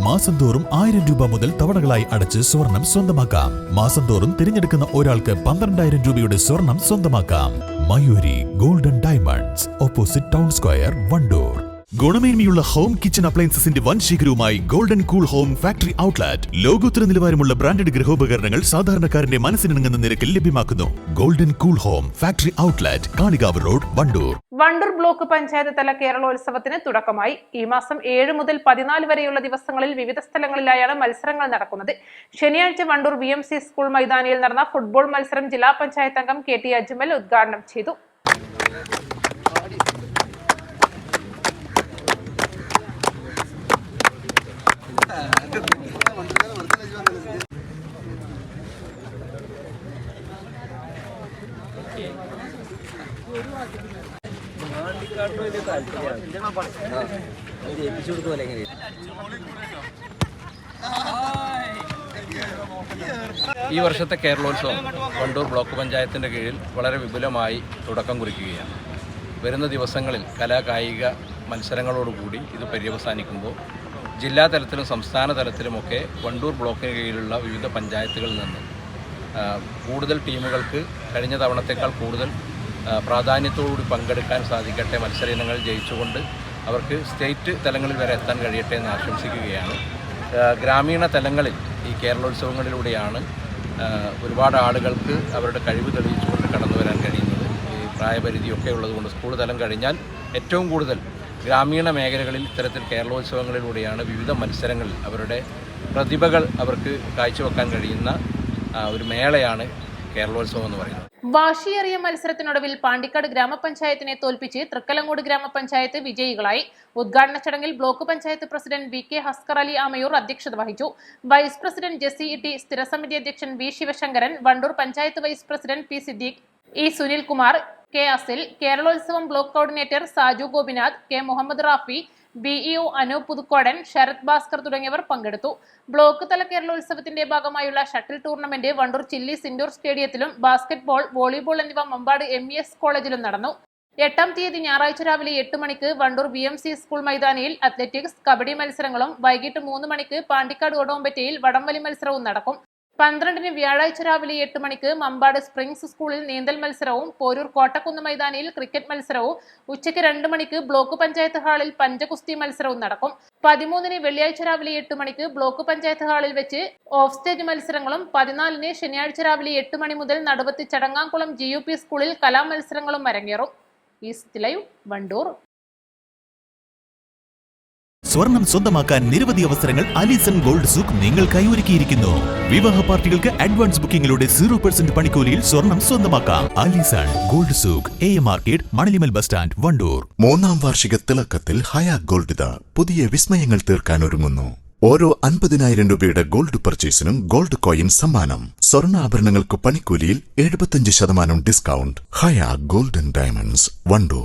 മാസം തോറും 1000 രൂപ മുതൽ തവണകളായി അടച്ച് സ്വർണം സ്വന്തമാക്കാം. മാസം തോറും തിരഞ്ഞെടുക്കുന്ന ഒരാൾക്ക് 12,000 രൂപയുടെ സ്വർണം സ്വന്തമാക്കാം. Mayoori golden diamonds, opposite town square, Wandoor. ഗുണമേന്മയുള്ള ഹോം കിച്ചൺ അപ്ലയൻസസിന്റെ വൻ ശേഖരവുമായി golden cool home factory outlet. ലോകോത്തര നിലവാരമുള്ള ബ്രാൻഡഡ് ഗൃഹോപകരണങ്ങൾ സാധാരണക്കാരന്റെ മനസ്സിനിണങ്ങുന്ന നിരക്കിൽ ലഭ്യമാക്കുന്നു. Golden cool home factory outlet, Kalikavu road, Wandoor. Wandoor block panchayat തല കേരളോത്സവത്തിന് തുടക്കമായി. ഈ മാസം 7 മുതൽ 14 വരെയുള്ള ദിവസങ്ങളിൽ വിവിധ സ്ഥലങ്ങളിലായാണ് മത്സരങ്ങൾ നടക്കുന്നത്. ശനിയാഴ്ച വണ്ടൂർ VMC സ്കൂൾ മൈതാനിയിൽ നടന്ന ഫുട്ബോൾ മത്സരം ജില്ലാ പഞ്ചായത്ത് അംഗം KT അജ്മൽ ഉദ്ഘാടനം ചെയ്തു. ഈ വർഷത്തെ കേരളോത്സവം വണ്ടൂർ ബ്ലോക്ക് പഞ്ചായത്തിൻ്റെ കീഴിൽ വളരെ വിപുലമായി തുടക്കം കുറിക്കുകയാണ്. വരുന്ന ദിവസങ്ങളിൽ കലാകായിക മത്സരങ്ങളോടുകൂടി ഇത് പര്യവസാനിക്കുമ്പോൾ ജില്ലാ തലത്തിലും സംസ്ഥാന തലത്തിലുമൊക്കെ വണ്ടൂർ ബ്ലോക്കിന് കീഴിലുള്ള വിവിധ പഞ്ചായത്തുകളിൽ നിന്ന് കൂടുതൽ ടീമുകൾക്ക് കഴിഞ്ഞ തവണത്തേക്കാൾ കൂടുതൽ പ്രാധാന്യത്തോടുകൂടി പങ്കെടുക്കാൻ സാധിക്കട്ടെ. മത്സര ഇനങ്ങൾ ജയിച്ചുകൊണ്ട് അവർക്ക് സ്റ്റേറ്റ് തലങ്ങളിൽ വരെ എത്താൻ കഴിയട്ടെ എന്ന് ആശംസിക്കുകയാണ്. ഗ്രാമീണ തലങ്ങളിൽ ഈ കേരളോത്സവങ്ങളിലൂടെയാണ് ഒരുപാട് ആളുകൾക്ക് അവരുടെ കഴിവ് തെളിയിച്ചുകൊണ്ട് കടന്നു വരാൻ കഴിയുന്നത്. ഈ പ്രായപരിധിയൊക്കെ ഉള്ളതുകൊണ്ട് സ്കൂൾ തലം കഴിഞ്ഞാൽ ഏറ്റവും കൂടുതൽ ഗ്രാമീണ മേഖലകളിൽ ഇത്തരത്തിൽ കേരളോത്സവങ്ങളിലൂടെയാണ് വിവിധ മത്സരങ്ങളിൽ അവരുടെ പ്രതിഭകൾ അവർക്ക് കാഴ്ചവെക്കാൻ കഴിയുന്ന ഒരു മേളയാണ് കേരളോത്സവം എന്ന് പറയുന്നത്. വാശിയേറിയ മത്സരത്തിനൊടുവിൽ പാണ്ടിക്കാട് ഗ്രാമപഞ്ചായത്തിനെ തോൽപ്പിച്ച് തൃക്കലങ്ങോട് ഗ്രാമപഞ്ചായത്ത് വിജയികളായി. ഉദ്ഘാടന ചടങ്ങിൽ block panchayat president VK Haskar Ali Amayur അധ്യക്ഷത വഹിച്ചു. വൈസ് പ്രസിഡന്റ് ജെസി ഇട്ടി, സ്ഥിരസമിതി അധ്യക്ഷൻ V Sivasankaran, Wandoor panchayat vice president P Siddique, E Sunilkumar, K Asil, Keralotsavam block coordinator Saju Gopinath, K Muhammad Rafi, BEO Anoop Puthukodan, Sarath Bhaskar തുടങ്ങിയവർ പങ്കെടുത്തു. ബ്ലോക്ക് തല കേരളോത്സവത്തിന്റെ ഭാഗമായുള്ള shuttle tournament Wandoor Chillies indoor സ്റ്റേഡിയത്തിലും ബാസ്കറ്റ്ബോൾ, വോളിബോൾ എന്നിവ മമ്പാട് MES കോളേജിലും നടന്നു. 8-ാം തീയതി ഞായറാഴ്ച രാവിലെ 8 മണിക്ക് വണ്ടൂർ VMC സ്കൂൾ മൈതാനിയിൽ അത്ലറ്റിക്സ്, കബഡി മത്സരങ്ങളും വൈകിട്ട് 3 മണിക്ക് പാണ്ടിക്കാട് ഒടോമ്പറ്റയിൽ വടംവലി മത്സരവും നടക്കും. 12-ന് വ്യാഴാഴ്ച രാവിലെ 8 മണിക്ക് മമ്പാട് സ്പ്രിംഗ്സ് സ്കൂളിൽ നീന്തൽ മത്സരവും പോരൂർ കോട്ടക്കുന്ന് മൈതാനിയിൽ ക്രിക്കറ്റ് മത്സരവും ഉച്ചയ്ക്ക് 2 മണിക്ക് ബ്ലോക്ക് പഞ്ചായത്ത് ഹാളിൽ പഞ്ചകുസ്തി മത്സരവും നടക്കും. 13-ന് വെള്ളിയാഴ്ച രാവിലെ 8 മണിക്ക് ബ്ലോക്ക് പഞ്ചായത്ത് ഹാളിൽ വെച്ച് ഓഫ് സ്റ്റേജ് മത്സരങ്ങളും 14-ന് ശനിയാഴ്ച രാവിലെ 8 മണി മുതൽ നടുവത്ത് ചടങ്ങാംകുളം GUP സ്കൂളിൽ കലാമത്സരങ്ങളും അരങ്ങേറും. East live, Wandoor. സ്വർണം സ്വന്തമാക്കാൻ നിരവധി അവസരങ്ങൾ അലിസൺ ഗോൾഡ് സൂക്ക് നിങ്ങൾക്കായി ഒരുക്കിയിരിക്കുന്നു. വിവാഹ പാർട്ടികൾക്ക് അഡ്വാൻസ് ബുക്കിംഗിലൂടെ 0% പണിക്കൂലിയിൽ സ്വർണം സ്വന്തമാക്കാം. Alison gold souk, AM market, Manalimal bus stand, Wandoor. 3-ാം വാർഷിക തിളക്കത്തിൽ ഹയാ ഗോൾഡ് പുതിയ വിസ്മയങ്ങൾ തീർക്കാൻ ഒരുങ്ങുന്നു. ഓരോ 50,000 രൂപയുടെ ഗോൾഡ് പർച്ചേസിനും ഗോൾഡ് കോയിൻ സമ്മാനം. സ്വർണ്ണാഭരണങ്ങൾക്ക് പണിക്കൂലിയിൽ 75% ഡിസ്കൗണ്ട്. ഹയാ ഗോൾഡൻ ഡയമണ്ട്സ്, വണ്ടൂർ.